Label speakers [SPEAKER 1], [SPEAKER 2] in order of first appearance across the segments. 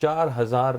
[SPEAKER 1] 4000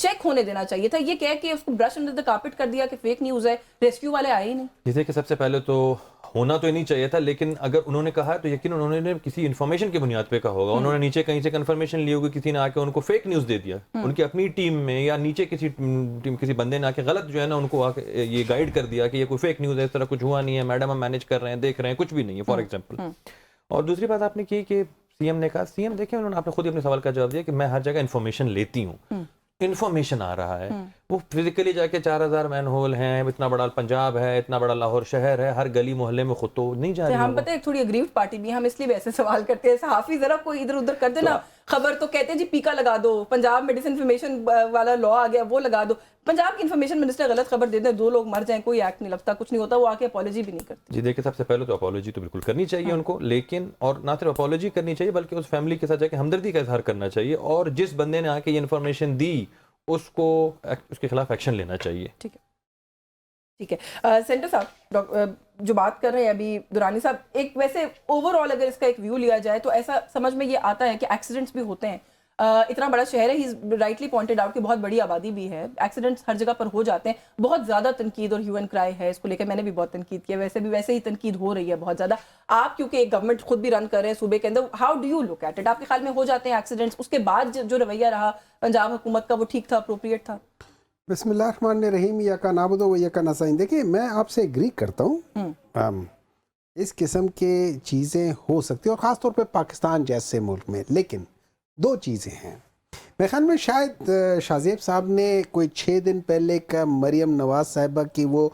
[SPEAKER 2] check ہونے دینا چاہیے تھا. یہ کہہ کے اس کو برش انڈر دا کارپٹ کر دیا کہ فیک نیوز ہے, ریسکیو والے آئے ہی نہیں.
[SPEAKER 1] جیسے کہ سب سے پہلے تو ہونا تو نہیں چاہیے تھا, لیکن اگر انہوں نے کہا تو یقین انہوں نے کسی انفارمیشن کی بنیاد پہ کہا ہوگا. انہوں نے نیچے کہیں سے کنفرمیشن لی ہوگی, کسی نے آ کے ان کو فیک نیوز دے دیا ان کی اپنی ٹیم میں, یا نیچے کسی بندے نے آ کے غلط جو ہے نا ان کو آ کے یہ گائیڈ کر دیا کہ یہ کوئی فیک نیوز ہے, اس طرح کچھ ہوا نہیں ہے میڈم, ہم مینیج کر رہے ہیں, دیکھ رہے ہیں, کچھ بھی نہیں ہے فار ایگزامپل. اور دوسری بات آپ نے کی کہ سی ایم نے کہا, سی ایم دیکھیں انہوں نے آپ نے خود ہی اپنے سوال کا جواب دیا کہ میں ہر جگہ انفارمیشن لیتی ہوں. انفارمیشن آ رہا ہے, وہ فزیکلی جا کے 4000 مین ہول ہیں, اتنا بڑا پنجاب ہے, اتنا بڑا لاہور شہر ہے, ہر گلی محلے میں خود تو نہیں جا رہی.
[SPEAKER 2] ہم پتہ ہے ایک تھوڑی اگریوڈ پارٹی بھی, ہم اس لیے ویسے سوال کرتے ہیں, صحافی ذرا کوئی ادھر ادھر کر دے نا خبر تو کہتے ہیں جی پیکا لگا دو, پنجاب میں ڈس انفارمیشن والا لا آ گیا وہ لگا دو. پنجاب کی انفارمیشن منسٹر غلط خبر دے دیں, 2 لوگ مر جائیں, کوئی ایکٹ نہیں لگتا, کچھ نہیں ہوتا, وہ آ کے اپالوجی بھی نہیں کرتے.
[SPEAKER 1] جی دیکھیں سب سے پہلے تو اپالوجی تو بالکل کرنی چاہیے ان کو, لیکن اور نہ صرف اپالوجی کرنی چاہیے بلکہ اس فیملی کے ساتھ جا کے ہمدردی کا اظہار کرنا چاہیے, اور جس بندے نے آ کے یہ انفارمیشن دی اس کو اس کے خلاف ایکشن لینا چاہیے.
[SPEAKER 2] ٹھیک ہے, ٹھیک ہے. سینٹر صاحب جو بات کر رہے ہیں ابھی دورانی صاحب, ایک ویسے اوور آل اگر اس کا ایک ویو لیا جائے تو ایسا سمجھ میں یہ آتا ہے کہ ایکسیڈنٹس بھی ہوتے ہیں. اتنا بڑا شہر ہے, ہی رائٹلی پوائنٹڈ آؤٹ کہ بہت بڑی آبادی بھی ہے, ایکسیڈنٹس ہر جگہ پر ہو جاتے ہیں, بہت زیادہ تنقید اور ہیو اینڈ کرائی ہے اس کو لے کے, میں نے بھی بہت تنقید کیا, ویسے ہی تنقید ہو رہی ہے بہت زیادہ. آپ کیونکہ ایک گورنمنٹ خود بھی رن کر رہے ہیں صوبے کے اندر, how do you look at it? آپ کے خیال میں ہو جاتے ہیں ایکسیڈنٹس, اس کے بعد جو رویہ رہا پنجاب حکومت کا وہ ٹھیک تھا, اپروپریٹ تھا؟
[SPEAKER 3] بسم اللہ الرحمن الرحیم. یا کا نعبد و یا کا نستعین. دیکھیں میں آپ سے ایگری کرتا ہوں, اس قسم کے چیزیں ہو سکتی ہیں اور خاص طور پہ پاکستان جیسے ملک میں, لیکن 2 چیزیں ہیں. میرے خیال میں شاید شاہ زیب صاحب نے کوئی 6 دن پہلے کا مریم نواز صاحبہ کی وہ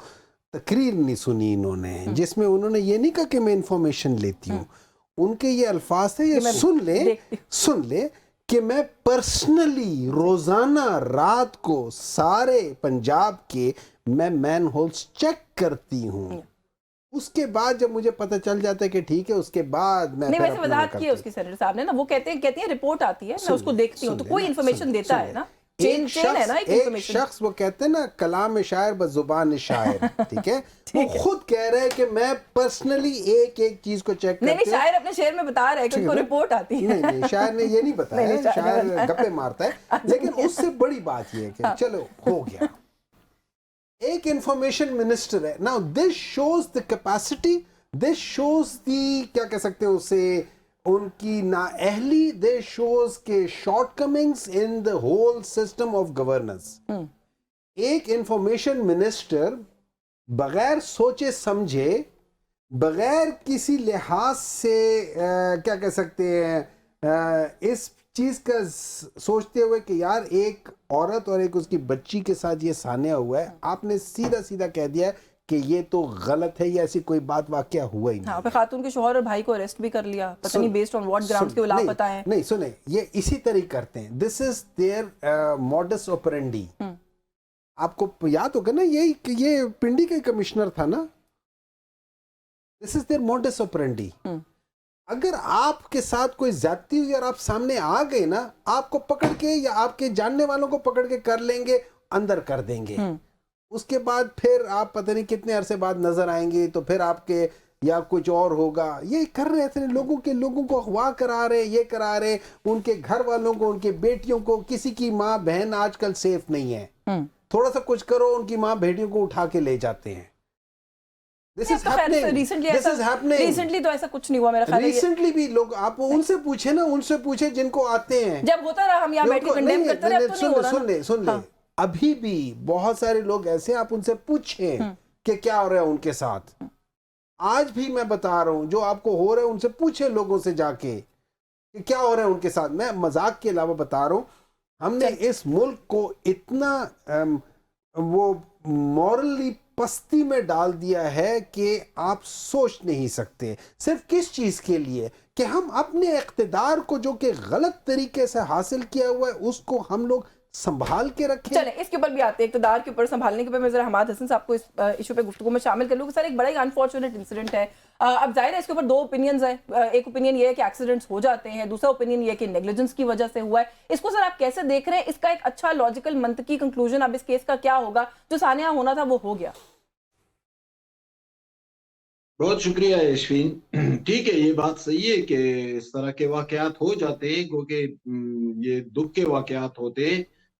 [SPEAKER 3] تقریر نہیں سنی انہوں نے, جس میں انہوں نے یہ نہیں کہا کہ میں انفارمیشن لیتی ہوں. ان کے یہ الفاظ تھے, یہ سن لے کہ میں پرسنلی روزانہ رات کو سارے پنجاب کے میں مین ہولز چیک کرتی ہوں. اس کے بعد جب مجھے پتہ چل جاتا ہے کہ ٹھیک ہے, اس کے بعد میں
[SPEAKER 2] نہیں, ویسے وضاحت کی ہے اس کی سینیٹر صاحب نے نا, وہ کہتے ہیں رپورٹ آتی ہے, میں اس کو دیکھتی ہوں, تو کوئی انفارمیشن دیتا ہے نا, چین ہے نا
[SPEAKER 3] ایک شخص, وہ کہتے ہیں نا کلام شاعر بس زبان شاعر, ٹھیک ہے, وہ خود کہہ رہے ہیں کہ میں پرسنلی ایک چیز کو چیک کرتی ہوں.
[SPEAKER 2] نہیں, شاعر اپنے شعر میں بتا رہا ہے کہ ان کو رپورٹ آتی ہے.
[SPEAKER 3] نہیں, شاعر نے یہ نہیں بتایا, شاعر گپے مارتا ہے. لیکن اس سے بڑی بات یہ ہے کہ چلو ہو گیا, ایک انفارمیشن منسٹر ہے. Now this shows the capacity, this shows the کیا کہہ سکتے ہیں اسے, ان کی نااہلی, this shows کے shortcomings in the whole system of governance. ایک انفارمیشن منسٹر بغیر سوچے سمجھے, بغیر کسی لحاظ سے کیا کہہ سکتے ہیں اس چیز کا سوچتے ہوئے کہ یار ایک عورت اور ایک اس کی بچی کے ساتھ یہ سانحہ ہوا ہے, آپ نے سیدھا کہہ دیا کہ یہ تو غلط ہے, یا ایسی کوئی بات واقعہ ہوا ہی نہیں.
[SPEAKER 2] ہاں, پھر خاتون کے شوہر اور بھائی کو اریسٹ بھی کر لیا, پتہ نہیں بیسڈ آن واٹ گراؤنڈز کے وہ لاپتہ ہیں.
[SPEAKER 3] نہیں سنیں, یہ اسی طرح کرتے ہیں, دس از دیئر موڈس آپرینڈی. آپ کو یاد ہوگا نا, یہ پنڈی کا کمشنر تھا نا, دس از دیئر موڈس آپرینڈی. اگر آپ کے ساتھ کوئی زیادتی ہوئی اور آپ سامنے آ گئے نا, آپ کو پکڑ کے یا آپ کے جاننے والوں کو پکڑ کے کر لیں گے, اندر کر دیں گے. اس کے بعد پھر آپ پتہ نہیں کتنے عرصے بعد نظر آئیں گے, تو پھر آپ کے یا کچھ اور ہوگا. یہ کر رہے تھے لوگوں کو اغوا کرا رہے, یہ کرا رہے, ان کے گھر والوں کو, ان کے بیٹیوں کو. کسی کی ماں بہن آج کل سیف نہیں ہے, تھوڑا سا کچھ کرو ان کی ماں بیٹیوں کو اٹھا کے لے جاتے ہیں.
[SPEAKER 2] ریسنٹلی تو ایسا کچھ نہیں ہوا میرا خیال ہے.
[SPEAKER 3] ریسنٹلی بھی لوگ, آپ ان سے پوچھیں نا, ان سے پوچھیں جن کو آتے ہیں.
[SPEAKER 2] جب ہوتا رہا ہم یہاں بیٹھ کے کنڈیم کرتے رہے, اب تو نہیں ہو رہا.
[SPEAKER 3] سن لے, ابھی بھی بہت سارے لوگ ایسے ہیں, آپ ان سے پوچھیں کہ کیا ہو رہا ہے ان کے ساتھ. آج بھی میں بتا رہا ہوں, جو آپ کو ہو رہا ہے ان سے پوچھیں لوگوں سے جا کے کہ کیا ہو رہا ہے ان کے ساتھ. میں مذاق کے علاوہ بتا رہا ہوں, ہم نے اس ملک کو اتنا وہ مورلی پستی میں ڈال دیا ہے کہ آپ سوچ نہیں سکتے. صرف کس چیز کے لیے کہ ہم اپنے اقتدار کو جو کہ غلط طریقے سے حاصل کیا ہوا ہے, اس کو ہم لوگ سنبھال کے رکھیں.
[SPEAKER 2] چلیں اس کے اوپر بھی آتے ہیں, اقتدار کے اوپر سنبھالنے کے اوپر. میں ذرا حماد حسن صاحب کو اس ایشو پہ گفتگو میں شامل کر لوں کہ سر ایک بڑا ہی انفارچونیٹ انسیڈنٹ ہے. اب ظاہر ہے اس کے اوپر 2 اوپینینز ہیں. ایک اوپینین یہ ہے کہ ایکسیڈنٹس ہو جاتے ہیں, دوسرا اوپینین یہ ہے کہ نیگلیجنس کی وجہ سے ہوا ہے. اس کو سر آپ کیسے دیکھ رہے ہیں؟ اس کا ایک اچھا لاجیکل منطقی کنکلوژن اب اس کیس کا کیا ہوگا؟ جو سانحہ ہونا تھا وہ ہو گیا.
[SPEAKER 4] بہت شکریہ یشوین. ٹھیک ہے, یہ بات صحیح ہے کہ اس طرح کے واقعات ہو جاتے ہیں, کیونکہ یہ دکھ کے واقعات ہوتے ہیں.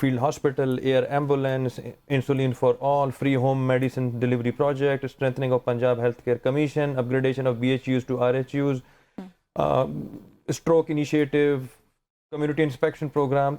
[SPEAKER 1] field hospital, air ambulance, insulin for all, free home medicine delivery project, strengthening of Punjab Healthcare Commission, upgradation of BHUs to RHUs, stroke initiative, community inspection program,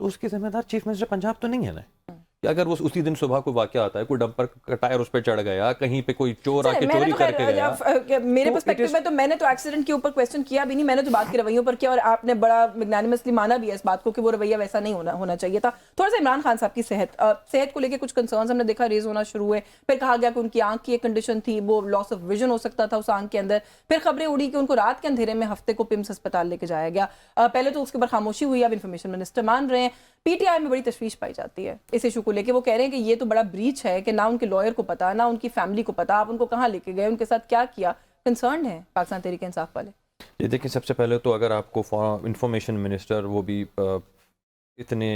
[SPEAKER 1] تو اس کی ذمہ دار چیف منسٹر پنجاب تو نہیں ہے نا کہ اگر وہ اسی دن صبح کوئی واقعہ آتا ہے, کوئی ڈمپر کا ٹائر اس پہ چڑھ گیا, کہیں پہ کوئی چور آ کے چوری کر کے گیا.
[SPEAKER 2] میرے پرسپیکٹو میں تو میں نے تو ایکسیڈنٹ کے اوپر کویسچن کیا بھی نہیں, میں نے تو بات کے رویوں پر کیا, اور آپ نے بڑا میگنانیمسلی مانا بھی ہے اس بات کو کہ وہ رویہ ویسا نہیں ہونا چاہیے تھا. تھوڑا سا عمران خان صاحب کی صحت کو لے کے کچھ کنسرنز ہم نے دیکھا ریز ہونا شروع ہوئے. پھر کہا گیا کہ ان کی آنکھ کی ایک کنڈیشن تھی, وہ لاس آف ویژن ہو سکتا تھا اس آنکھ کے اندر. پھر خبریں اڑی کہ ان کو رات کے اندھیرے میں ہفتے کو پمس ہسپتال لے کے جایا گیا. پہلے تو اس کے اوپر خاموشی ہوئی, اب انفارمیشن منسٹر مان رہے ہیں. پی ٹی آئی میں بڑی تشویش پائی جاتی ہے اس ایشو کو لے کے. وہ کہہ رہے ہیں کہ یہ تو بڑا بریچ ہے کہ نہ ان کے لائر کو پتا, نہ ان کی فیملی کو پتا, آپ ان کو کہاں لے کے گئے, ان کے ساتھ کیا کیا. کنسرنڈ ہیں پاکستان تحریک انصاف والے.
[SPEAKER 1] یہ دیکھیں, سب سے پہلے تو اگر آپ کو انفارمیشن منسٹر وہ بھی اتنے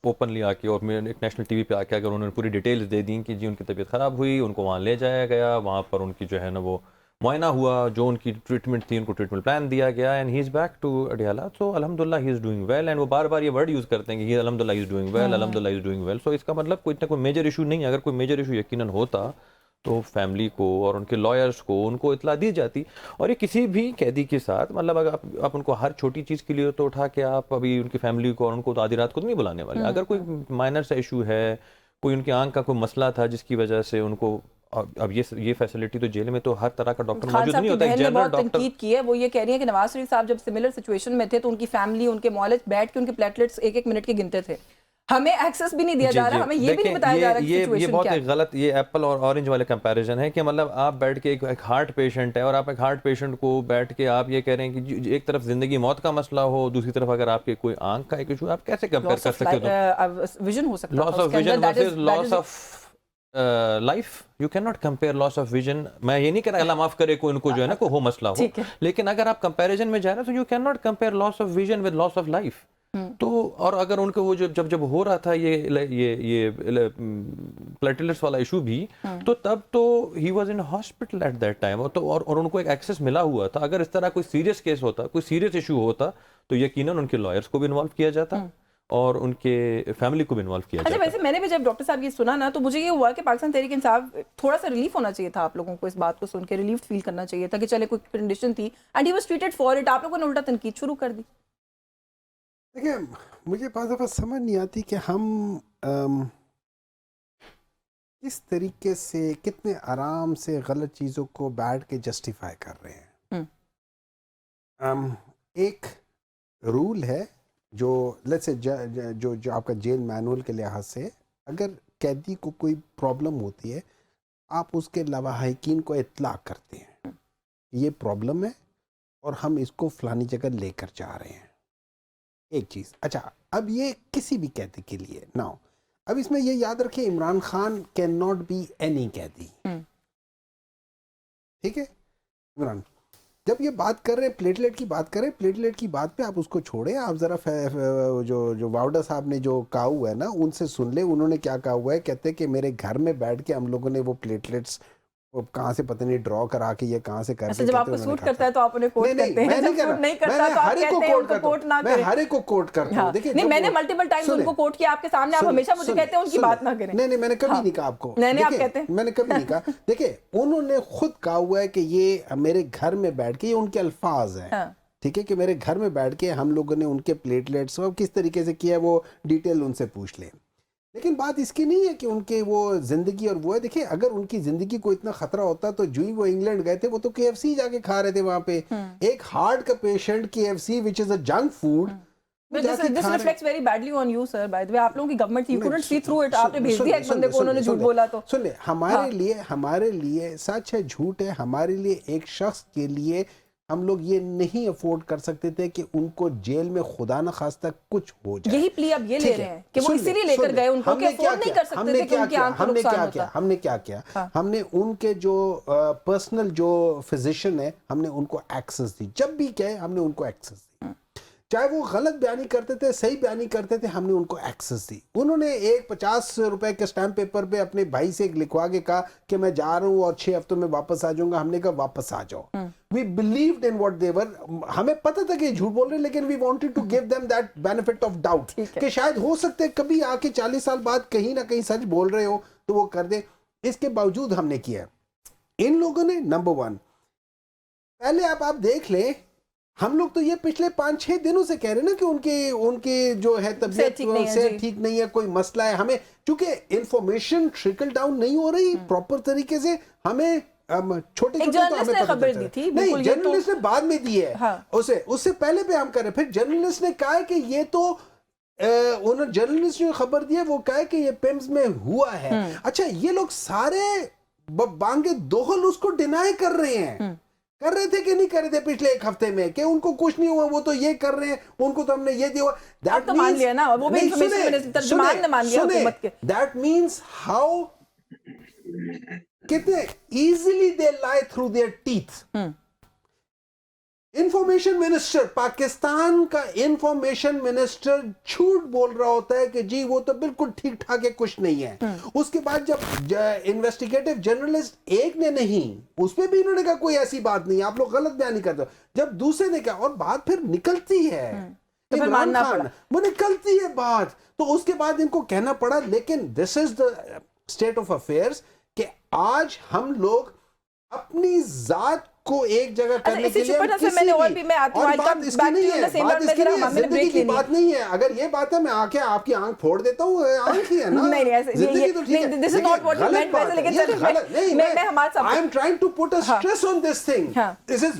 [SPEAKER 1] اوپنلی آ کے اور ایک نیشنل ٹی وی پہ آ کے اگر انہوں نے پوری ڈیٹیلز دے دیں کہ جی ان کی طبیعت خراب ہوئی, ان کو وہاں لے جایا گیا, وہاں پر ان کی جو ہے نا وہ معائنہ ہوا, جو ان کی ٹریٹمنٹ تھی ان کو ٹریٹمنٹ پلان دیا گیا, and he is back to Adiala. So الحمدللہ he is doing well, and وہ بار بار یہ ورڈ یوز کرتے ہیں کہ الحمدللہ ہی از ڈوئنگ ویل, الحمدللہ ہی از ڈوئنگ ویل. سو اس کا مطلب کوئی اتنا کوئی میجر ایشو نہیں ہے. اگر کوئی میجر ایشو یقیناً ہوتا تو فیملی کو اور ان کے لائرس کو ان کو اطلاع دی جاتی. اور یہ کسی بھی قیدی کے ساتھ مطلب اگر آپ ان کو ہر چھوٹی چیز کے لیے تو اٹھا کے آپ ابھی ان کی فیملی کو اور ان کو تو آدھی رات کو نہیں بلانے والے. اگر کوئی مائنر سا ایشو ہے, کوئی ان کی آنکھ کا کوئی مسئلہ تھا جس کی وجہ سے ان کو, اب یہ فیسلٹی تو جیل میں تو ہر طرح کا ڈاکٹر موجود نہیں ہوتا.
[SPEAKER 2] خان صاحب کی بہن نے بہت تنقید کی ہے, وہ یہ کہہ رہی ہیں کہ نواز شریف صاحب جب سملر سچویشن میں تھے تو ان کی فیملی, ان کے معالج بیٹھ کے ان کے پلیٹلیٹس ایک ایک منٹ کے گنتے تھے. ہمیں ایکسس بھی نہیں دیا جا رہا, ہمیں یہ بھی نہیں بتایا جا رہا کہ سچویشن کیا ہے.
[SPEAKER 1] یہ بہت ایک غلط, یہ ایپل اور اورنج والے کمپیریزن ہے کہ مطلب آپ بیٹھ کے ایک ہارٹ پیشنٹ ہے اور آپ ایک ہارٹ پیشنٹ کو بیٹھ کے آپ یہ کہہ رہے ہیں کہ ایک طرف زندگی موت کا مسئلہ ہو, دوسری طرف اگر آپ کے کوئی آنکھ کا ایک ایشو, آپ کیسے کمپیئر کر سکتے ہو؟
[SPEAKER 2] ویژن ہو سکتا ہے,
[SPEAKER 1] loss of vision versus loss of life. You can not compare loss of vision. میں یہ نہیں کہہ رہا اللہ معاف کرے کوئی ان کو جو ہے نا کوئی ہو مسئلہ ہو, لیکن اگر آپ کمپیریزن میں جا رہے ہیں تو you can not compare loss of vision with loss of life. تو اور اگر ان کو وہ جب ہو رہا تھا یہ پلیٹلیٹس والا ایشو بھی, تو تب تو he was in hospital at that time, اور ان کو ایک ایکسیس ملا ہوا تھا. اگر اس طرح کوئی سیریس کیس ہوتا, کوئی سیریس ایشو ہوتا, تو یقیناً ان کے لائرس کو بھی انوالو کیا جاتا اور ان کے فیملی کو بھی انوالو کیا جاتا.
[SPEAKER 2] اچھا ویسے میں نے بھی جب ڈاکٹر صاحب یہ سنا نا تو مجھے یہ ہوا کہ پاکستان تحریک انصاف تھوڑا سا ریلیف ہونا چاہیے تھا آپ لوگوں کو, اس بات کو سن کے ریلیف فیل کرنا چاہیے تھا کہ چلے کوئی کنڈیشن تھی and he was treated for it. آپ لوگوں نے الٹا تنقید شروع کر دی.
[SPEAKER 3] دیکھیں مجھے بعض دفعہ سمجھ نہیں آتی کہ ہم کس طریقے سے کتنے آرام سے غلط چیزوں کو بیٹھ کے جسٹیفائی کر رہے ہیں. ایک رول ہے جو لیٹس سے جو آپ کا جیل مینول کے لحاظ سے, اگر قیدی کو کوئی پرابلم ہوتی ہے آپ اس کے لواحقین کو اطلاع کرتے ہیں یہ پرابلم ہے اور ہم اس کو فلانی جگہ لے کر جا رہے ہیں. ایک چیز. اچھا اب یہ کسی بھی قیدی کے لیے ناؤ, اب اس میں یہ یاد رکھیں Imran Khan can not be any قیدی. ٹھیک ہے عمران, جب یہ بات کر رہے ہیں پلیٹلیٹ کی بات کر رہے ہیں, پلیٹلیٹ کی بات پہ آپ اس کو چھوڑیں. آپ ذرا جو واؤڈا صاحب نے جو کہا ہوا ہے نا ان سے سن لیں, انہوں نے کیا کہا ہوا ہے. کہتے ہیں کہ میرے گھر میں بیٹھ کے ہم لوگوں نے وہ پلیٹلیٹس کہاں سے پتہ نہیں ڈرا کرا کے یہ کہاں سے کر کے,
[SPEAKER 2] جب آپ کو سوٹ کرتا ہے تو آپ انہیں کوٹ کرتے ہیں, جب سوٹ نہیں کرتا تو آپ کہتے ہیں ان کو کوٹ نہ کریں.
[SPEAKER 3] میں ہر ایک کو کوٹ کرتا ہوں. دیکھیں
[SPEAKER 2] نہیں, میں نے ملٹیپل ٹائمز ان کو کوٹ کیا آپ کے سامنے, آپ ہمیشہ مجھے کہتے ہیں ان کی بات نہ کریں.
[SPEAKER 3] نہیں میں نے کبھی نہیں کہا آپ کو,
[SPEAKER 2] نہیں آپ کہتے ہیں,
[SPEAKER 3] میں نے کبھی نہیں کہا. دیکھیں انہوں نے خود کہا ہوا ہے کہ یہ میرے گھر میں بیٹھ کے, یہ ان کے الفاظ ہیں ٹھیک ہے, کہ میرے گھر میں بیٹھ کے ہم لوگوں نے ان کے پلیٹلیٹس اور کس طریقے سے کیا ہے وہ ڈیٹیل ان سے پوچھ لیں. لیکن بات اس کی نہیں ہے کہ ان کے وہ زندگی اور وہ ہے. دیکھیں اگر ان کی زندگی کو اتنا خطرہ ہوتا تو جو ہی وہ انگلینڈ گئے تھے وہ تو KFC جا کے کھا رہے تھے وہاں پہ. ایک ہارٹ کا patient KFC which is a junk food.
[SPEAKER 2] This reflects very badly on you sir by the way. آپ لوگوں کی گورنمنٹ تھی, you couldn't see through it. آپ نے بھیج دیا ایک بندے کو, انہوں نے جھوٹ بولا تو.
[SPEAKER 3] سن لیں, ہمارے لیے سچ ہے جھوٹ ہے, ہمارے لیے ایک شخص کے لیے ہم لوگ یہ نہیں افورڈ کر سکتے تھے کہ ان کو جیل میں خدا نہ خواستہ کچھ ہو جائے.
[SPEAKER 2] یہی پلی اب یہ لے رہے ہیں کہ وہ اسی لیے لے کر گئے ان کو کہ افورڈ نہیں کر سکتے تھے کہ ان کی آنکھ کو نقصان ہوتا.
[SPEAKER 3] ہم نے کیا کیا, ہم نے ان کے جو پرسنل جو فزیشین ہے ہم نے ان کو ایکسس دی. جب بھی کہے ہم نے ان کو ایکسس دی, چاہے وہ غلط بیانی کرتے تھے صحیح بیانی کرتے تھے, ہم نے ان کو ایکسس دی. انہوں نے ایک 50 روپے کے اسٹیمپ پیپر پہ اپنے بھائی سے لکھوا کے کہا کہ میں جا رہا ہوں اور 6 ہفتوں میں واپس آ جاؤں گا. ہم نے کہا واپس آ جاؤ. We believed in what they were. ہمیں پتہ تھا کہ یہ جھوٹ بول رہے ہیں, لیکن we wanted to give them that benefit of doubt کہ شاید ہو سکتے کبھی آ کے 40 سال بعد کہیں نہ کہیں سچ بول رہے ہو تو وہ کر دیں. اس کے باوجود ہم نے کیا. ان لوگوں نے نمبر 1 پہلے آپ دیکھ لیں ہم لوگ تو یہ پچھلے 5-6 دنوں سے کہہ رہے ہیں نا کہ ان کے جو ہے طبیعت سے ٹھیک نہیں ہے, کوئی مسئلہ ہے. ہمیں چونکہ انفارمیشن ٹرکل ڈاؤن نہیں ہو رہی پراپر طریقے سے, ہمیں چھوٹے چھوٹے تو ہمیں پتہ چلتا ہے. نہیں, جرنلسٹ نے بعد میں دی ہے, اس سے پہلے پہ ہم کر رہے. پھر جرنلسٹ نے کہا ہے کہ یہ تو انہوں جرنلسٹ نے خبر دی ہے, وہ کہا ہے کہ یہ پیمز میں ہوا ہے. اچھا, یہ لوگ سارے بانگے دوہل اس کو ڈینائی کر رہے ہیں, کر رہے تھے کہ نہیں کر رہے تھے پچھلے ایک ہفتے میں, کہ ان کو کچھ نہیں ہوا, وہ تو یہ کر رہے ہیں, ان کو تو ہم نے یہ دیا. دیٹ مینس ہاؤ کتنے easily they lie through their teeth. Information minister, Pakistan کا انفارمیشن منسٹر جھوٹ بول رہا ہوتا ہے کہ جی وہ تو بالکل ٹھیک ٹھاک ہے, کچھ نہیں ہے. اس کے بعد جب انویسٹیگیٹو جرنلسٹ ایک نے نہیں, اس پہ بھی انہوں نے کہا کوئی ایسی بات نہیں, آپ لوگ غلط بیان نہیں کرتے. جب دوسرے نے کہا, اور بات پھر نکلتی ہے, عمران خان وہ نکلتی ہے بات, تو اس کے بعد ان کو کہنا پڑا. لیکن دس از دا اسٹیٹ آف افیئرس کہ آج ہم لوگ اپنی ذات کو ایک جگہ کرنے کے لیے, اور بات اس کی نہیں ہے, بات اس کی نہیں ہے, زندگی کی بات نہیں ہے. اگر یہ بات ہے میں آ کے آپ کی آنکھ پھوڑ دیتا ہوں, آنکھ ہی ہے نا, زندگی تو ٹھیک ہے. غلط بات ہے, یہ غلط نہیں. I am trying to put a stress on this thing. This is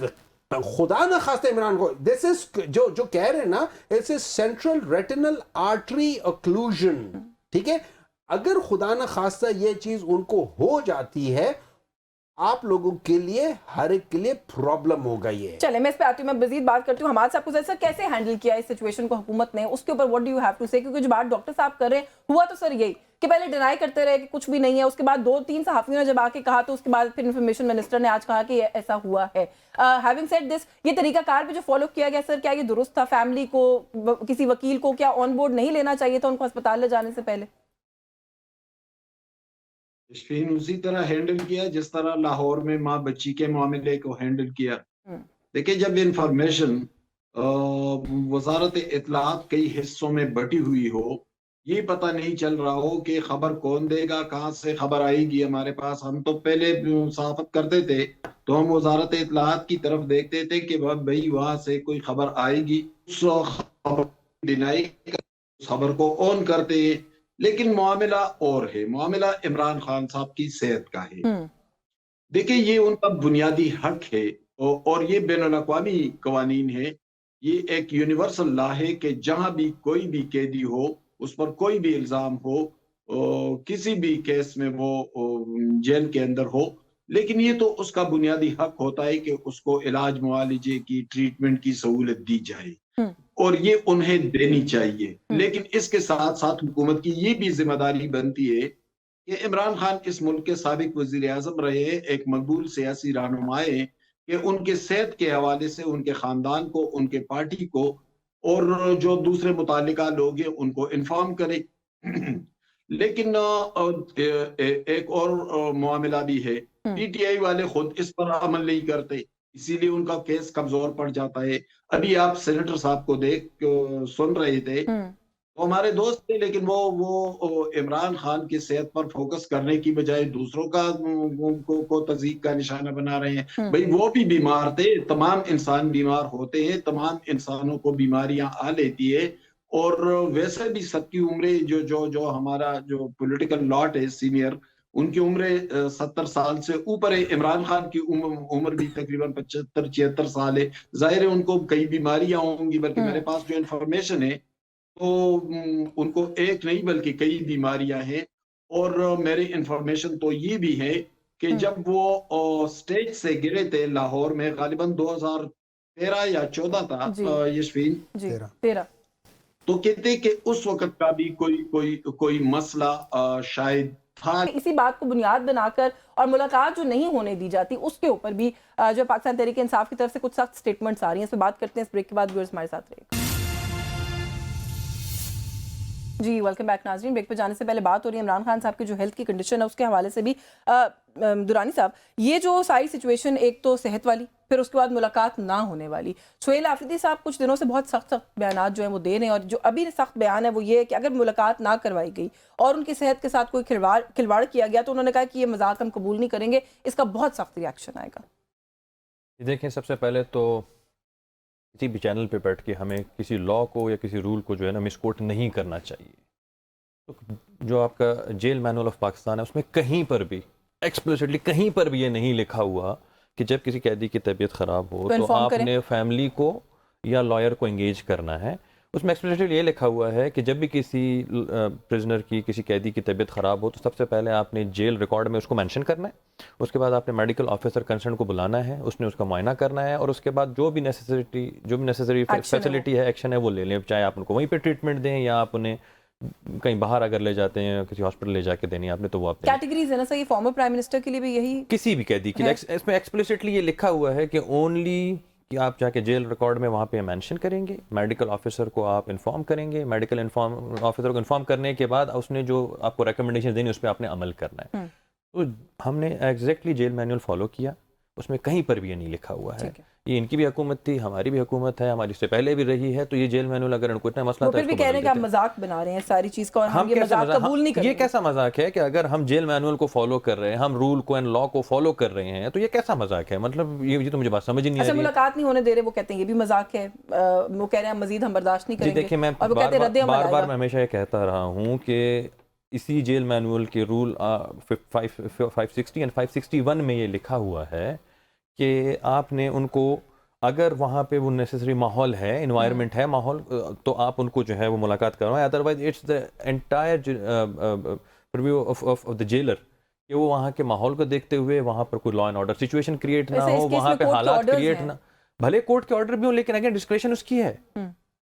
[SPEAKER 3] خدا نہ خواستہ عمران کو, دس از جو کہہ رہے ہیں نا, اٹس اے سینٹرل ریٹینل آرٹری اوکلوژن. ٹھیک ہے, اگر خدا نہ خواستہ یہ چیز ان کو ہو جاتی ہے, آپ لوگوں کے لیے ہر ایک کے لیے پرابلم ہوگا. یہ
[SPEAKER 2] چلے میں اس پہ آتی ہوں, میں مزید بات کرتی ہوں. حماد صاحب کو سر کیسے ہینڈل کیا اس سچویشن کو حکومت نے, اس کے اوپر what do you have to say, کیونکہ جو بات ڈاکٹر صاحب کر رہے ہیں ہوا تو سر یہی کہ پہلے ڈینائی کرتے رہے کہ کچھ بھی نہیں ہے, اس کے بعد 2-3 صحافیوں نے جب آ کے کہا تو اس کے بعد پھر انفارمیشن منسٹر نے آج کہا کہ ایسا ہوا ہے. ہیونگ سیڈ دس, یہ طریقہ کار بھی جو فالو کیا گیا سر, کیا یہ درست تھا؟ فیملی کو, کسی وکیل کو کیا آن بورڈ نہیں لینا چاہیے تھا ان کو ہسپتال لے جانے سے پہلے؟
[SPEAKER 4] شفین اسی طرح ہینڈل کیا جس طرح لاہور میں ماں بچی کے معاملے کو ہینڈل کیا. دیکھیں, جب انفارمیشن وزارت اطلاعات کئی حصوں میں بٹی ہوئی ہو, یہ پتہ نہیں چل رہا ہو کہ خبر کون دے گا, کہاں سے خبر آئے گی ہمارے پاس. ہم تو پہلے صحافت کرتے تھے تو ہم وزارت اطلاعات کی طرف دیکھتے تھے کہ بھائی وہاں سے کوئی خبر آئے گی, اس خبر ڈینائی خبر کو آن کرتے ہیں. لیکن معاملہ اور ہے, معاملہ عمران خان صاحب کی صحت کا ہے. دیکھیں, یہ ان کا بنیادی حق ہے, اور یہ بین الاقوامی قوانین ہے. یہ ایک یونیورسل لا ہے کہ جہاں بھی کوئی بھی قیدی ہو, اس پر کوئی بھی الزام ہو, کسی بھی کیس میں وہ جیل کے اندر ہو, لیکن یہ تو اس کا بنیادی حق ہوتا ہے کہ اس کو علاج معالجے کی, ٹریٹمنٹ کی سہولت دی جائے, اور یہ انہیں دینی چاہیے. لیکن اس کے ساتھ ساتھ حکومت کی یہ بھی ذمہ داری بنتی ہے کہ عمران خان اس ملک کے سابق وزیر اعظم رہے, ایک مقبول سیاسی رہنما ہیں, کہ ان کے صحت کے حوالے سے ان کے خاندان کو, ان کے پارٹی کو, اور جو دوسرے متعلقہ لوگ ہیں ان کو انفارم کرے. لیکن ایک اور معاملہ بھی ہے, پی ٹی آئی والے خود اس پر عمل نہیں کرتے, اسی لیے ان کا کیس کمزور پڑ جاتا ہے. ابھی آپ سینیٹر صاحب کو سن رہے تھے, وہ ہمارے دوست تھے, لیکن وہ عمران خان کی صحت پر فوکس کرنے کی بجائے دوسروں کا کو تضییق کا نشانہ بنا رہے ہیں. بھئی وہ بھی بیمار تھے, تمام انسان بیمار ہوتے ہیں, تمام انسانوں کو بیماریاں آ لیتی ہے, اور ویسے بھی سب کی عمریں جو ہمارا جو پولیٹیکل لاٹ ہے سینئر, ان کی عمریں 70 سال سے اوپر ہے. عمران خان کی عمر بھی تقریباً 75-76 سال ہے. ظاہر ہے ان کو کئی بیماریاں ہوں گی, بلکہ میرے پاس جو انفارمیشن ہے تو ان کو ایک نہیں بلکہ کئی بیماریاں ہیں. اور میری انفارمیشن تو یہ بھی ہے کہ جب وہ سٹیج سے گرے تھے لاہور میں, غالباً 2013 یا 14 تھا یشفین,
[SPEAKER 2] 13,
[SPEAKER 4] تو کہتے کہ اس وقت کا بھی کوئی مسئلہ شاید تھا.
[SPEAKER 2] اسی بات کو بنیاد بنا کر اور ملاقات جو نہیں ہونے دی جاتی, اس کے اوپر بھی جو پاکستان تحریک انصاف کی طرف سے کچھ سخت سٹیٹمنٹس آ رہی ہیں. اس پہ بات کرتے ہیں, اس بریک کے بعد ویورز ہمارے ساتھ رہے گا. جی ویلکم بیک ناظرین. بریک پہ جانے سے پہلے بات ہو رہی ہے عمران خان صاحب کی جو ہیلتھ کی کنڈیشن ہے اس کے حوالے سے بھی. درانی صاحب, یہ جو ساری سچویشن, ایک تو صحت والی, پھر اس کے بعد ملاقات نہ ہونے والی. سہیل آفریدی صاحب کچھ دنوں سے بہت سخت بیانات جو ہیں وہ دے رہے ہیں, اور جو ابھی سخت بیان ہے وہ یہ ہے کہ اگر ملاقات نہ کروائی گئی اور ان کی صحت کے ساتھ کوئی کھلواڑ کیا گیا تو انہوں نے کہا کہ یہ مذاق ہم قبول نہیں کریں گے, اس کا بہت سخت ریاکشن آئے گا.
[SPEAKER 1] دیکھیں, سب سے پہلے تو کسی بھی چینل پہ بیٹھ کے ہمیں کسی لاء کو یا کسی رول کو جو ہے نا مس کوٹ نہیں کرنا چاہیے. تو جو آپ کا جیل مینول آف پاکستان ہے اس میں کہیں پر بھی ایکسپلسٹلی کہیں پر بھی یہ نہیں لکھا ہوا کہ جب کسی قیدی کی طبیعت خراب ہو تو آپ نے فیملی کو یا لائر کو انگیج کرنا ہے. اس میں ایکسپلسٹلی یہ لکھا ہوا ہے کہ جب بھی کسی پرزنر کی کسی قیدی کی طبیعت خراب ہو تو سب سے پہلے آپ نے جیل ریکارڈ میں اس کو مینشن کرنا ہے. اس کے بعد آپ نے میڈیکل آفیسر کنسرن کو بلانا ہے, اس نے اس کا معائنہ کرنا ہے, اور اس کے بعد جو بھی نیسیسری فیسلٹی ہے, ایکشن ہے, وہ لے لیں. چاہے آپ ان کو وہیں پہ ٹریٹمنٹ دیں یا آپ انہیں کہیں باہر اگر لے جاتے ہیں کسی ہاسپٹل لے جا کے دینی آپ نے تو وہ آپ
[SPEAKER 2] کیٹیگریز ہے نا سر, یہ فارمر پرائم منسٹر کے لیے بھی یہی
[SPEAKER 1] کسی بھی قیدی کے لیے اس میں ایکسپلسٹلی یہ لکھا ہوا ہے کہ اونلی کہ آپ جا کے جیل ریکارڈ میں وہاں پہ مینشن کریں گے, میڈیکل آفیسر کو آپ انفارم کریں گے, میڈیکل آفیسر کو انفارم کرنے کے بعد اس نے جو آپ کو ریکمنڈیشن دینی اس پہ آپ نے عمل کرنا ہے. تو ہم نے ایگزیکٹلی جیل مینول فالو کیا, اس میں کہیں پر بھی یہ نہیں لکھا ہوا ہے. یہ ان کی بھی حکومت تھی, ہماری بھی حکومت ہے, ہماری سے پہلے بھی رہی ہے. تو یہ جیل مینول اگر ان کو اتنا مسئلہ تھا
[SPEAKER 2] پھر بھی کہہ رہے ہیں کہ آپ مذاق بنا رہے ہیں ساری چیز کا, اور ہم یہ مذاق قبول نہیں کریں.
[SPEAKER 1] یہ کیسا مذاق ہے کہ اگر ہم جیل مینول کو فالو کر رہے ہیں, ہم رول کو اینڈ لا کو فالو کر رہے ہیں, تو یہ کیسا مذاق ہے؟ مطلب یہ تو مجھے بات سمجھ نہیں آ رہی ہے.
[SPEAKER 2] ملاقات نہیں ہونے دے رہے, وہ کہتے ہیں یہ بھی مذاق ہے, وہ کہہ رہے ہیں مزید ہم برداشت نہیں کریں گے.
[SPEAKER 1] دیکھیں میں بار میں ہمیشہ یہ کہتا رہا ہوں کہ اسی جیل مینول کے رول 560 اور 561 میں یہ لکھا ہوا ہے کہ آپ نے ان کو اگر وہاں پہ وہ نیسیسری ماحول ہے, انوائرمنٹ ہے ماحول, تو آپ ان کو جو ہے وہ ملاقات کروائیں. Otherwise it's the entire purview of the jailer کہ وہ وہاں کے ماحول کو دیکھتے ہوئے وہاں پر کوئی law and order situation create نہ ہو, وہاں پہ حالات کریٹ نہ, بھلے کورٹ کے آرڈر بھی ہوں لیکن اگین ڈسکریشن اس کی ہے.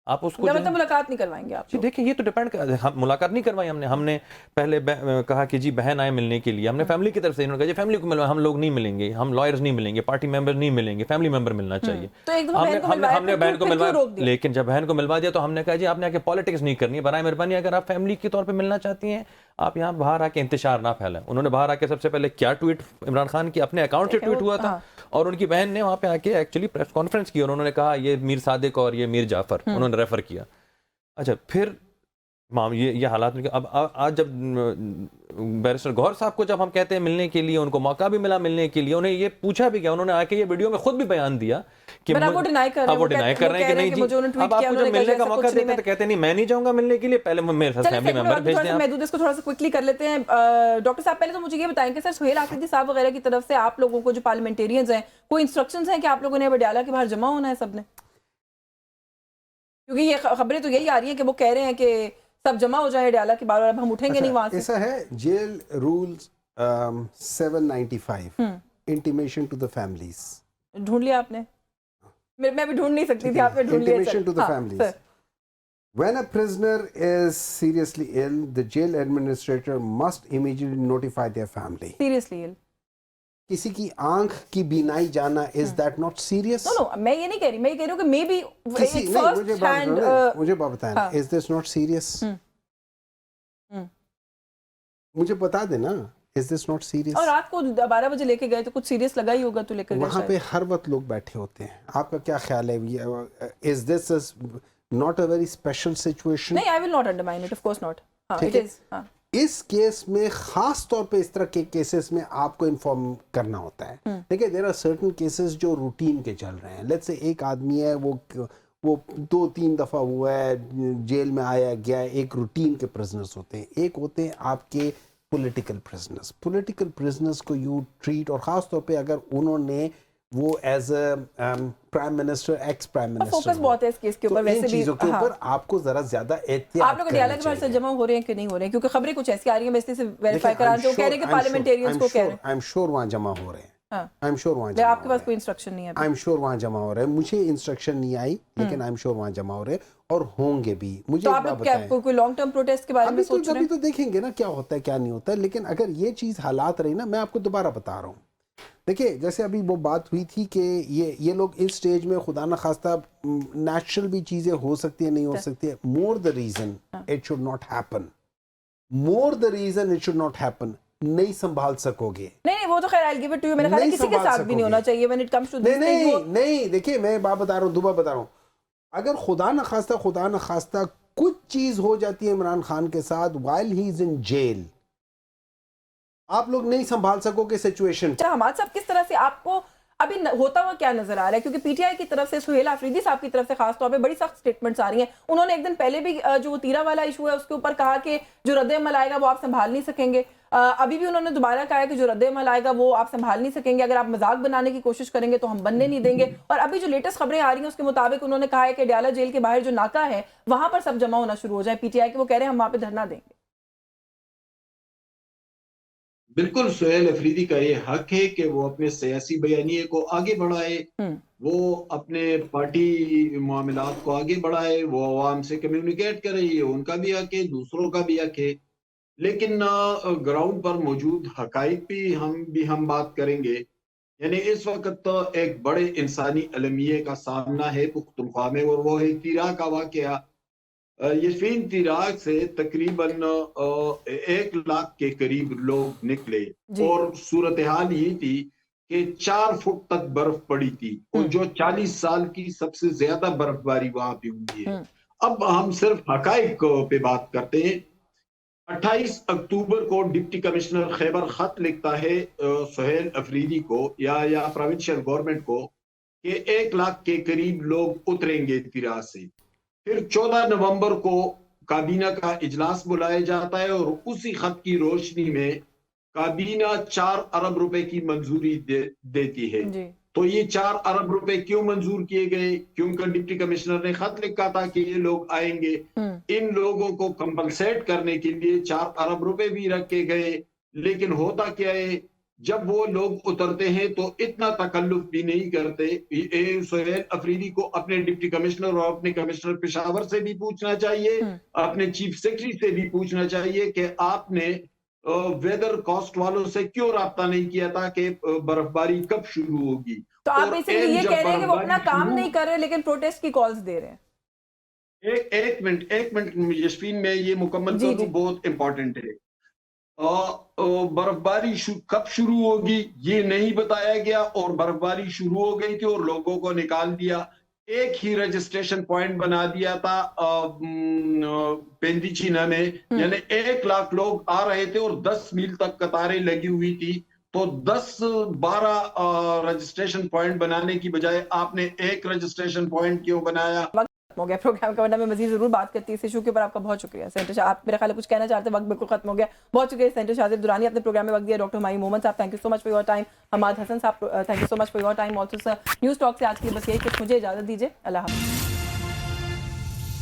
[SPEAKER 1] آپ اس کو
[SPEAKER 2] مطلب ملاقات نہیں کروائیں گے آپ؟
[SPEAKER 1] دیکھیں یہ تو ڈیپینڈ, ملاقات نہیں کروائی ہم نے پہلے کہا کہ جی بہن آئے ملنے کے لیے, ہم نے فیملی کی طرف سے انہوں نے کہا جی فیملی کو ملوا, ہم لوگ نہیں ملیں گے, ہم لائرز نہیں ملیں گے, پارٹی ممبر نہیں ملیں گے, فیملی ممبر ملنا چاہیے. ہم نے بہن کو ملوایا, لیکن جب بہن کو ملوا دیا تو ہم نے کہا جی آپ نے آ کے پالیٹکس نہیں کرنی ہے, برائے مہربانی اگر آپ فیملی کے طور پہ ملنا چاہتی ہیں آپ یہاں باہر آ کے انتشار نہ پھیلائیں. انہوں نے باہر آ کے سب سے پہلے کیا ٹویٹ عمران خان کی اپنے اکاؤنٹ سے ٹویٹ ہوا تھا, اور ان کی بہن نے وہاں پہ آ کے ایکچولی پریس کانفرنس کی اور انہوں نے کہا یہ میر صادق اور یہ میر جعفر, انہوں نے ریفر کیا. اچھا پھر یہ حالات اب آج جب بیرسٹر گوہر صاحب کو جب ہم کہتے ہیں ملنے کے لیے, ان کو موقع بھی ملا ملنے کے لیے, انہیں یہ پوچھا بھی گیا, انہوں نے آ کے یہ ویڈیو میں خود بھی بیان دیا کہ
[SPEAKER 2] وہ ڈینائی کر رہے ہیں کہ نہیں جی,
[SPEAKER 1] اب آپ کو جب ملنے کا موقع دیتے ہیں تو کہتے ہیں نہیں میں نہیں جاؤں گا ملنے کے لیے, پہلے میرے ساتھ فیملی ممبر بھیج دیں.
[SPEAKER 2] محدود اس کو تھوڑا سا کوئکلی کر لیتے ہیں. ڈاکٹر صاحب پہلے تو مجھے یہ بتائیں کہ سر سہیل آفریدی صاحب وغیرہ کی طرف سے آپ لوگوں کو جو پارلیمنٹیرینز ہیں کوئی انسٹرکشنز ہیں کہ آپ لوگوں نے وڈیالہ کے باہر جمع ہونا ہے سب نے؟ کیونکہ یہ خبریں تو یہی آ رہی ہیں کہ وہ کہہ رہے ہیں کہ سب جمع ہو جائیں ڈیالہ کے باہر, اب ہم اٹھیں گے نہیں وہاں سے.
[SPEAKER 3] ایسا ہے jail rules 795 intimation to the families.
[SPEAKER 2] ڈھونڈ لیا آپ نے؟ میں بھی ڈھونڈ نہیں سکتی تھی, آپ نے ڈھونڈ لیا.
[SPEAKER 3] Intimation to the families. When a prisoner is seriously ill, the jail administrator must immediately notify their family.
[SPEAKER 2] Seriously ill.
[SPEAKER 3] کسی کی آنکھ کی بینائی جانا is that not serious?
[SPEAKER 2] No, میں یہ نہیں کہہ رہی, میں یہ کہہ رہی ہوں کہ maybe
[SPEAKER 3] مجھے بات بتائیں, is this not serious? مجھے بتا دینا, is this not serious?
[SPEAKER 2] اور رات کو 12 بجے لے کے گئے تو کچھ سیریس لگا ہی ہوگا تو لے کر گئے.
[SPEAKER 3] وہاں پہ ہر وقت لوگ بیٹھے ہوتے ہیں, آپ کا کیا خیال ہے, is this not a very special situation?
[SPEAKER 2] نہیں, I will not undermine it, of course not. It is.
[SPEAKER 3] اس کیس میں خاص طور پہ اس طرح کے کیسز میں آپ کو انفارم کرنا ہوتا ہے. دیکھیں دیر آر سرٹن کیسز جو روٹین کے چل رہے ہیں. لیٹس سے ایک آدمی ہے وہ 2-3 دفعہ ہوا ہے جیل میں آیا گیا ہے, ایک روٹین کے پرزنرز ہوتے ہیں. ایک ہوتے ہیں آپ کے پولیٹیکل پرزنرز. پولیٹیکل پرزنرز کو یو ٹریٹ, اور خاص طور پہ اگر انہوں نے وہ as a prime minister, ex prime minister,
[SPEAKER 2] focus بہت ہے اس کیس کے اوپر. ویسے بھی
[SPEAKER 3] چیزوں کے اوپر آپ کو ذرا زیادہ احتیاط.
[SPEAKER 2] آپ لوگ ڈیالہ کے باہر سے جمع ہو رہے ہیں کہ نہیں ہو رہے ہیں؟ کیونکہ خبریں کچھ ایسی آ رہی ہیں, میں اس سے ویریفائی کرا جو کہہ رہے ہیں کہ پارلیمنٹیرینز کو کہہ رہے ہیں.
[SPEAKER 3] آئی ایم شور وہاں جمع ہو رہے ہیں. آپ
[SPEAKER 2] کے پاس کوئی انسٹرکشن نہیں ہے؟
[SPEAKER 3] آئی ایم شور وہاں جمع ہو رہے ہیں. مجھے انسٹرکشن نہیں آئی, لیکن آئی ایم شور وہاں جمع ہو رہے ہیں اور ہوں گے بھی. مجھے
[SPEAKER 2] آپ لوگ کیا کوئی لانگ ٹرم پروٹیسٹ کے بارے میں سوچ رہے ہیں؟
[SPEAKER 3] ابھی تو دیکھیں گے نا کیا ہوتا ہے کیا نہیں ہوتا ہے. لیکن اگر یہ چیز حالات رہی نا, میں آپ کو دوبارہ بتا رہا ہوں, دیکھیں جیسے ابھی وہ بات ہوئی تھی کہ یہ لوگ اس سٹیج میں خدا نہ خواستہ نیچرل بھی چیزیں ہو سکتی ہیں, نہیں ہو سکتی ہیں. More the reason it should not happen, more the reason it should not happen. نہیں سنبھال سکو گے.
[SPEAKER 2] نہیں وہ تو خیر I'll give it to you. میں نے کہا کسی کے ساتھ بھی نہیں ہونا چاہیے when it comes to this thing.
[SPEAKER 3] نہیں دیکھیں میں بات بتا رہا ہوں, دوبارہ بتا رہا ہوں, اگر خدا نہ خواستہ کچھ چیز ہو جاتی ہے عمران خان کے ساتھ while he is in jail, آپ لوگ نہیں سنبھال سکو گے سچویشن.
[SPEAKER 2] حماد صاحب کس طرح سے آپ کو ابھی ہوتا ہوا کیا نظر آ رہا ہے؟ کیونکہ پی ٹی آئی کی طرف سے سہیل آفریدی صاحب کی طرف سے خاص طور پہ بڑی سخت سٹیٹمنٹس آ رہی ہیں. انہوں نے ایک دن پہلے بھی جو تیرا والا ایشو ہے اس کے اوپر کہا کہ جو رد عمل آئے گا وہ آپ سنبھال نہیں سکیں گے. ابھی بھی انہوں نے دوبارہ کہا ہے کہ جو رد عمل آئے گا وہ آپ سنبھال نہیں سکیں گے, اگر آپ مذاق بنانے کی کوشش کریں گے تو ہم بننے نہیں دیں گے. اور ابھی جو لیٹسٹ خبریں آ رہی ہیں اس کے مطابق انہوں نے کہا ہے کہ ڈیالہ جیل کے باہر جو ناکہ ہے وہاں پر سب جمع ہونا شروع ہو جائے پی ٹی آئی کے, وہ کہہ رہے ہیں ہم وہاں پہ دھرنا دیں گے.
[SPEAKER 4] بالکل سہیل افریدی کا یہ حق ہے کہ وہ اپنے سیاسی بیانیے کو آگے بڑھائے, وہ اپنے پارٹی معاملات کو آگے بڑھائے, وہ عوام سے کمیونیکیٹ کرے, یہ ان کا بھی حق ہے, دوسروں کا بھی حق ہے. لیکن گراؤنڈ پر موجود حقائق بھی ہم بات کریں گے. یعنی اس وقت ایک بڑے انسانی المیے کا سامنا ہے پختونخوا میں, اور وہ ہے تیرا کا واقعہ. یشفین تیراک سے تقریباً 1 لاکھ کے قریب لوگ نکلے, اور صورتحال یہ تھی کہ 4 فٹ تک برف پڑی تھی, اور جو 40 سال کی سب سے زیادہ برف باری وہاں پہ ہوئی ہے. اب ہم صرف حقائق پہ بات کرتے ہیں. 28 اکتوبر کو ڈپٹی کمشنر خیبر خط لکھتا ہے سہیل افریدی کو یا پروونشل گورنمنٹ کو کہ 1 لاکھ کے قریب لوگ اتریں گے تیرا سے. پھر 14 نومبر کو کابینہ کا اجلاس بلایا جاتا ہے, اور اسی خط کی روشنی میں کابینہ 4 ارب روپے کی منظوری دیتی ہے. تو یہ 4 ارب روپے کیوں منظور کیے گئے؟ کیونکہ ڈپٹی کمشنر نے خط لکھا تھا کہ یہ لوگ آئیں گے. ان لوگوں کو کمپنسیٹ کرنے کے لیے 4 ارب روپے بھی رکھے گئے. لیکن ہوتا کیا ہے, جب وہ لوگ اترتے ہیں تو اتنا تکلف بھی نہیں کرتے. سہیل افریدی کو اپنے ڈپٹی کمشنر اور اپنے کمشنر پشاور سے بھی پوچھنا چاہیے, اپنے چیف سیکرٹری سے بھی پوچھنا چاہیے کہ آپ نے ویدر کاسٹ والوں سے کیوں رابطہ نہیں کیا تھا کہ برف باری کب شروع ہوگی.
[SPEAKER 2] تو آپ بیسیکلی یہ کہہ رہے ہیں کہ وہ اپنا کام نہیں کر رہے لیکن پروٹیسٹ کی کالز دے رہے ہیں.
[SPEAKER 4] ایک منٹ یشفین, میں یہ مکمل کر دوں, بہت امپورٹنٹ ہے. برف باری کب شروع ہوگی یہ نہیں بتایا گیا, اور برف باری شروع ہو گئی تھی اور لوگوں کو نکال دیا. ایک ہی رجسٹریشن پوائنٹ بنا دیا تھا پیندی چینا میں, یعنی 1 لاکھ لوگ آ رہے تھے اور 10 میل تک قطاریں لگی ہوئی تھی. تو 10-12 رجسٹریشن پوائنٹ بنانے کی بجائے آپ نے ایک رجسٹریشن پوائنٹ کیوں بنایا؟
[SPEAKER 2] ہو گیا پروگرام کا, ورنہ میں مزید ضرور بات کرتی اس ایشو کے اوپر. آپ کا بہت شکریہ سینٹر شاہ, آپ میرا خیال ہے کچھ کہنا چاہتے ہیں, وقت بالکل ختم ہو گیا. بہت شکریہ سینٹر شاہزیب درانی, اپنے پروگرام میں وقت دیا. ڈاکٹر ہمایوں مومن صاحب, thank you so much for your time. Hammad Hassan صاحب, thank you so much for your time also sir. News talk سے آج کے لیے بس یہی کہ مجھے اجازت دیجیے. اللہ حافظ.